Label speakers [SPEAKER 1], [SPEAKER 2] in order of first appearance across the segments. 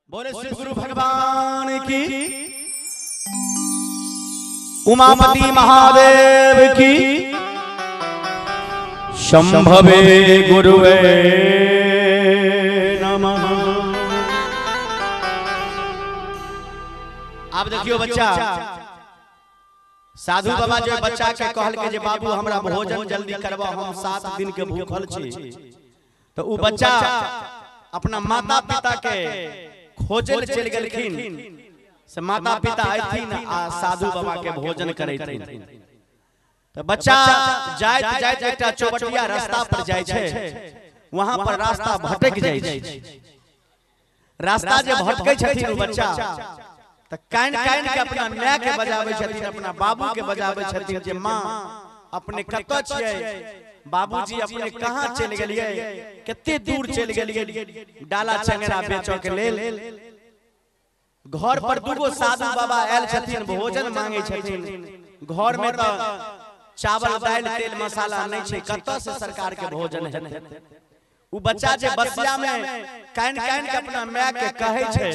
[SPEAKER 1] बोले शिव गुरु भगवान की, उमापति महादेव की, शंभवे गुरुवे नमः। आप देखियो बच्चा, साधु बाबा जो बच्चा के कहल के जे बाबू हमरा भोजन जल्दी करवा, हम 7 दिन के भूखल छी। तो वो बच्चा अपना माता पिता के खोजल चल गेलखिन से माता पिता आइथिन आ साधु बाबा के भोजन करैथिन। तो बच्चा जाइत जाइत एकटा चौबटिया रास्ता पर जाय छै, वहां पर रास्ता भटक जाय छै। रास्ता जे भटकै छथिन बच्चा त कान कान के अपना माय के बजाबै छथिन, अपना बाबू के बजाबै छथिन जे मां अपने कतऽ छियै, बाबूजी अपने कहाँ चल गेलिए, कितने दूर चल गेलिए डाला चंगरा बेचो के लेल। घर पर दूगो साधु बाबा आयल छथिन, भोजन मांगे छथिन। घर में तो चावल दाल तेल मसाला नहीं छै, कतऽ से सरकार के भोजन हेतै। उ बच्चा जे बसिया में कान कान के अपना माय के कहै छै,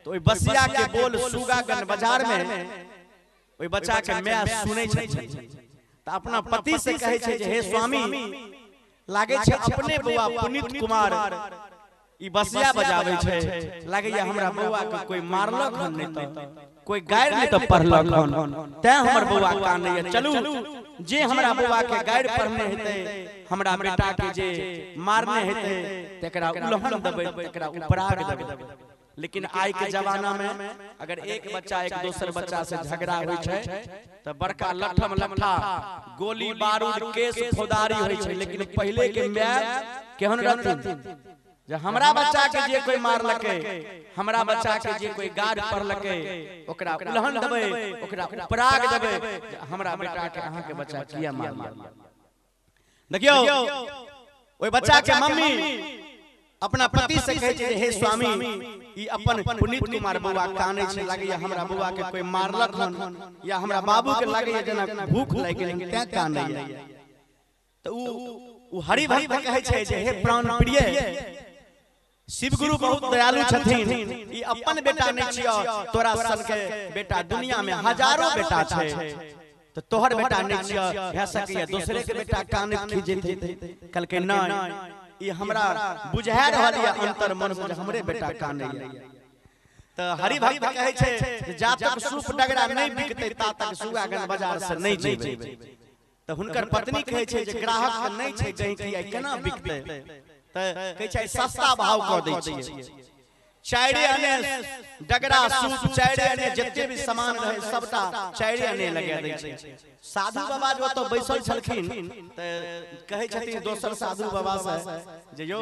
[SPEAKER 1] तो ओइ बसिया के बोल सुगागन बाजार में ओइ बच्चा के माय सुनै छथिन। तो अपना पति से कहे छे जे हे स्वामी, लागे छे अपने बउआ पुनीत कुमार ई बसिया बजावे छे, लागे ये हमरा बउआ के कोई मारलक हन नहीं तो कोई गायर नहीं तो पढ़लक हन, ते हमर बउआ काने। चलू जे हमरा बउआ के गायर पढ़ने हेते, हमरा बेटा के जे मारने हेते तेकरा उलहन देबै, तेकरा उपराग देबै। लेकिन आज के जमाना में अगर एक बच्चा एक दोसर बच्चा से झगड़ा होय छै तो बड़का लठम लठा गोली बारूद केस फौदारी होय छै। लेकिन पहले के माय केहन रहथिन जे हमरा बच्चा के जे कोई मारलकै, हमरा बच्चा के जे कोई गार पड़लकै, ओकरा उलहन देबै, ओकरा उपराग देबै। हमरा बेटा के अहाँ के बच्चा किया मारलिया। देखियो ओइ बच्चा के मम्मी अपना पति से कहे छे हे स्वामी, ई अपन पुनीत कुमार बउआ काने छे, लागे या हमरा बउआ के कोई मारलक हन, या हमरा बाबू के लागे जेना भूख लाग गेल ते काने। तो उ हरि भक्त कहे छे जे हे प्राण प्रिय, शिव गुरु बहुत दयालु छथिन, ई अपन बेटा नहीं छियो, तोरा सन के बेटा दुनिया में हजारों बेटा छे, तो तोहर बेटा नहीं छियो, भे सके दूसरे के बेटा काने खींचते। कल के नहीं, ये हमरा बुझा रहल या अंतर मन में हमरे बेटा काने। तो हरि भक्त कहे छे जा तक सूप डगरा नहीं बिकते ता तक सुगागन बाजार से नहीं जेबे। तो हुनकर पत्नी कहे छे जे ग्राहक नहीं छे, कहीं कि केना बिकते। तो कहे छे सस्ता भाव क दै छियै, चाइरे अने डगरा सूप चाइरे अने जत्ते भी सामान रहे सबटा चाइरे अने लगा दै छै। साधु बाबा जो तो बैसल छलखिन त कहे छथिन दोसर साधु बाबा से जे यो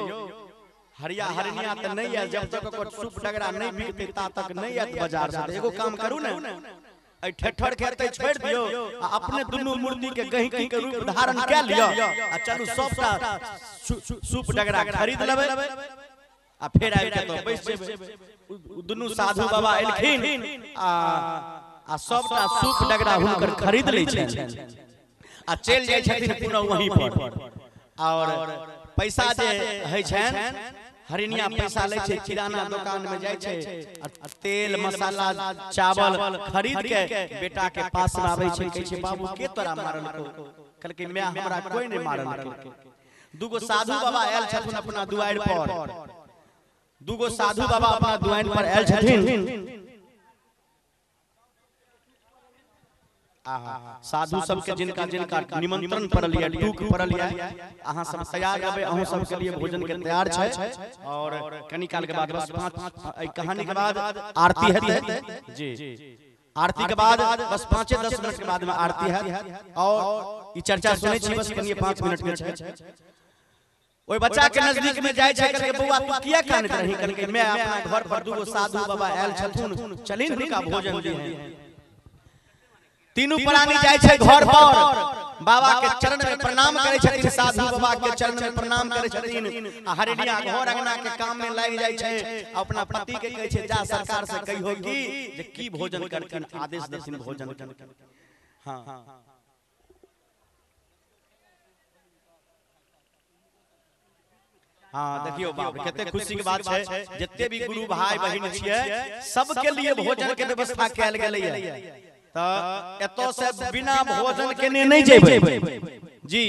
[SPEAKER 1] हरिया हरनिया त नहीं है, जब तक ओकर सूप डगरा नहीं बिकते ता तक नहीं आत बाजार से। एगो काम करू ने, ए ठठर खेते छोड़ दियो आ अपने दुनू मूर्ति के गहिकी के रूप धारण क लियो आ चलू सबटा सूप डगरा खरीद लेबै आ फेर आबि के तो बैस जेबै। दुनू साधु बाबा एलखिन आ सबटा सूप डगरा हुनकर खरीद लै छथिन आ चल जाय छथिन पुनः वहीं पर। और पैसा जे है छन, हरिनिया पैसा ले छे, किराना दुकान में जाय छे, तेल मसाला चावल खरीद के बेटा के पास में आबै छे, कहै छे बाबू के तोरा मारलको। कहल के मैं हमरा कोई नहीं मारलको। दुगो साधु बाबा आयल छथिन अपना दुआर पर, दुगो साधु बाबा अपना दुआर पर आयल छथिन। साधु सबके जिनका जिनका निमंत्रण पड़ल या टूक पड़ल या, अहाँ सब तैयार रहबै, अहूं सब के लिए भोजन के तैयार छै। और कनी काल के बाद बस 5 कहानी के बाद आरती हेतै जी। आरती के बाद बस 5-10 मिनट के बाद में आरती है और ई चर्चा सुनै छी बस कनी 5 मिनट के छै। ओइ बच्चा के नजदीक में जाय छै, कहलके बउआ तू किया कानत रही, कहलके मैं अपना घर पर दूगो साधु बाबा आयल छथुन, चलिन हुनका भोजन दिहे। तीनों प्राणी जाय छै घर पर, बाबा के चरण में प्रणाम करे छथिन, साधु बाबा के चरण में प्रणाम करे छथिन। आ हरिनिया घर अंगना के काम में लाग जाय छै, अपना पति के कहे छै जा सरकार से कहियो की भोजन करथिन, आदेश देथिन भोजन करथिन। हां हाँ देखियो बाप कते खुशी के बात है जत्ते भी गुरु भाई बहिन छियै सबके लिए भोजन के व्यवस्था कैल गेलै है त एतो से बिना भोजन के नहीं जेबै जी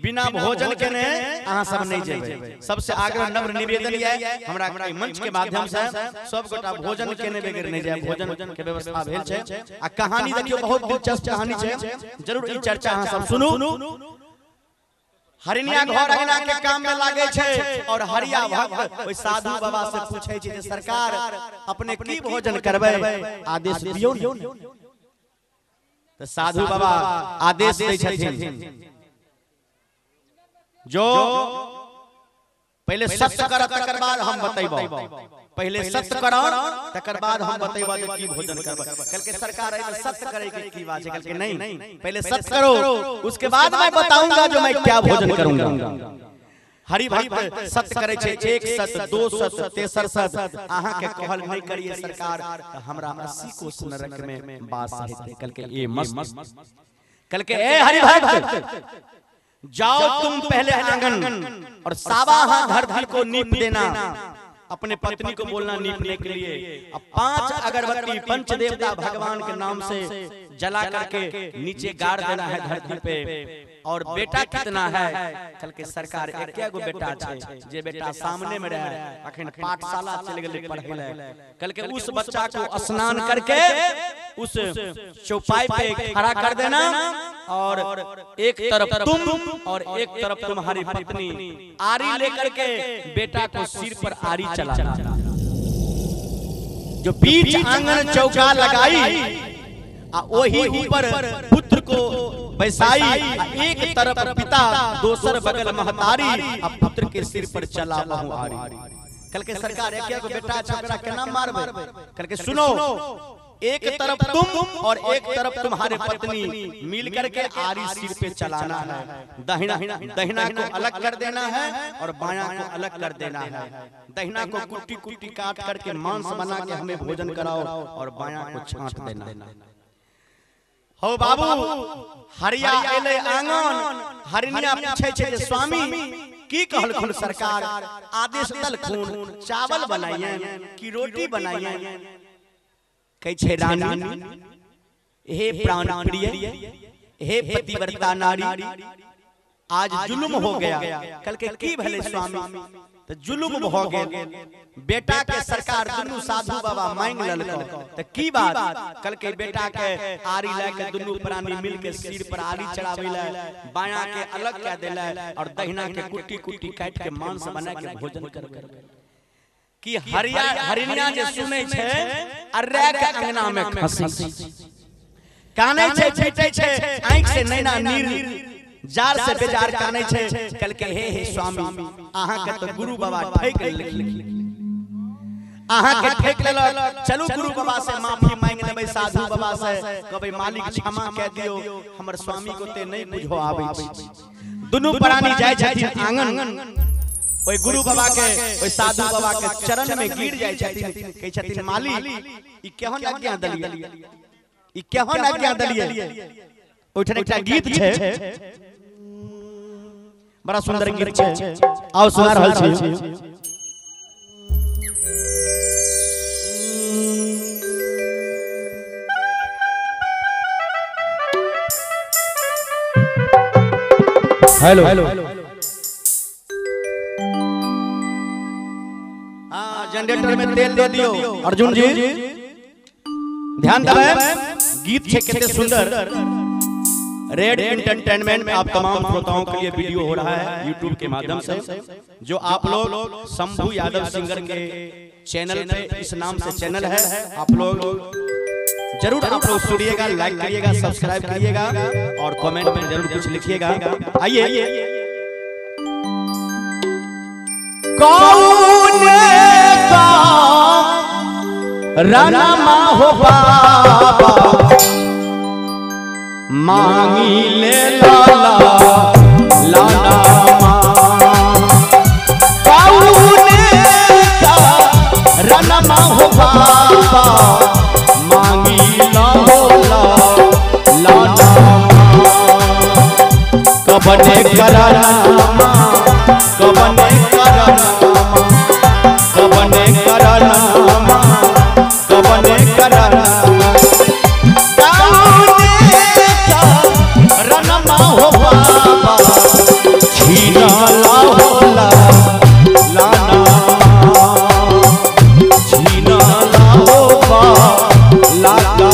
[SPEAKER 1] बिना भोजन के ने अहाँ सब नहीं जेबै सबसे आग्रह नम्र निवेदन है हमरा मंच के माध्यम से सब गोटा भोजन के ने बगैर नहीं जाय भोजन के व्यवस्था भेल छै आ कहानी देखियो बहुत दिलचस्प कहानी छै जरूर ई चर्चा अहाँ सब सुनू हरिनिया घर अंगना के काम में लागे छे और हरिया भक्त ओइ साधु बाबा से पूछे छै जे सरकार अपने की भोजन करबै आदेश दियौ तो साधु बाबा आदेश दै छथिन जो पहले सत्य कर तकर बाद हम बतैबो पहले सत्य करो तकर बाद हम बतैबो जे की भोजन करबै कल के सरकार एमे सत्य करे के की बात है कल के नहीं पहले सत्य करो उसके बाद मैं बताऊंगा जो मैं क्या भोजन करूंगा हरि भक्त सत्य करे छे एक सत्य दो सत्य तेसर सत्य अहाँ के कहल नहीं करिए सरकार हमरा 80 कोस नरक में वास है कल के ये मस्त कल के ए हरि भक्त जाओ तुम पहले आंगन और साबाहा धरती को नीप देना अपने पत्नी को बोलना नीपने के लिए अब 5 अगरबत्ती पंच देवता भगवान के नाम से जला करके नीचे गाड़ देना है धरती पे और बेटा कितना है कल के सरकार एक गो बेटा छै जे बेटा सामने में रहे अखन पाठशाला चल गेलै पढ़ै ले कल के उस बच्चा को स्नान करके उस चौपाई पे खड़ा कर देना और एक तरफ तुम और एक तरफ तुम्हारी पत्नी आरी लेकर के बेटा को सिर पर आरी चलाना जो बीच आंगन चौका लगाई आ ओही ऊपर पुत्र को बैसाई एक तरफ पिता दोसर बगल महतारी आ पुत्र के सिर पर चला बहु आरी कल के सरकार एक को बेटा छोकरा केना मारबे कल के सुनो एक तरफ तुम और एक तरफ तुम्हारे पत्नी मिल करके आरी सिर पे चलाना है दहिना को अलग कर देना है और बायां को अलग कर देना है दहिना को कुट्टी कुट्टी काट करके मांस बना के हमें भोजन कराओ और बायां को छांट देना है हो बाबू हरिया एले आंगन हरिनिया पूछे छे जे स्वामी की कहलखुन सरकार आदेश दलखुन चावल बनाइए कि रोटी बनाइए कह छे रानी हे प्राण प्रिय हे पतिव्रता नारी आज जुल्म हो गया कल के की भले स्वामी तो जुल्म हो गए बेटा के सरकार दुनू साधु बाबा मांग ललको तो की बात कल के बेटा के आरी लेके दुनू प्राणी मिल के सिर पर आरी चढ़ावे ले बायां के अलग कर देले और दहिना के कुट्टी कुट्टी काट के मांस बना के भोजन कर कि हरिनिया जे सुनै छै अर्रे के अंगना में खसी कानै छै छीटै छै आंख से नैना नीर जार से बेजार कानै छै कल के हे स्वामी अहाँ के तो गुरु बाबा ठैक लेलखिन अहाँ के ठैक लेलक चलू गुरु बाबा से माफी मांग लेबै साधु बाबा से कहबै मालिक क्षमा कह दियो हमर स्वामी को ते नहीं बुझो आबै छै दुनू प्राणी जाय छथिन आंगन ओइ गुरु बाबा के ओइ साधु बाबा के चरण में गिर जाय छथिन कहै छथिन मालिक ई केहन आज्ञा दलिए ई केहन आज्ञा दलिए ओठन एकटा गीत छै बड़ा सुंदर गीत छै आओ सुना रहल छी हेलो जनरेटर में तेल दे दियो अर्जुन जी ध्यान देबै गीत छै कितने सुंदर रेड एंटरटेनमेंट में आप तमाम श्रोताओं के लिए वीडियो हो रहा है यूट्यूब के माध्यम से जो आप लोग शंभू यादव सिंगर के चैनल पे इस नाम से चैनल है आप लोग जरूर आप लोग सुनिएगा लाइक करिएगा सब्सक्राइब करिएगा और कमेंट में जरूर कुछ लिखिएगा आइए कौन रामा हो बाबा मांगी ले लाला लाला रामा हो बाबा मांगी ला हो लाला कबने करा कबने करा कबने करना कबने करना रणमा हो बाबा छीना ला होला लाना छीना ला हो लागा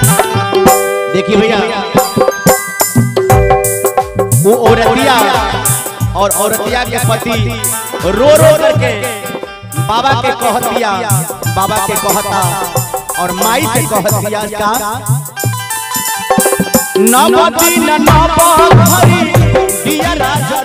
[SPEAKER 1] देखिए भैया वो औरतिया और औरतिया के पति रो रो करके बाबा के कहतिया बाबा के कहता और माई से कहतिया का नवदी न नव घरी दिया राजा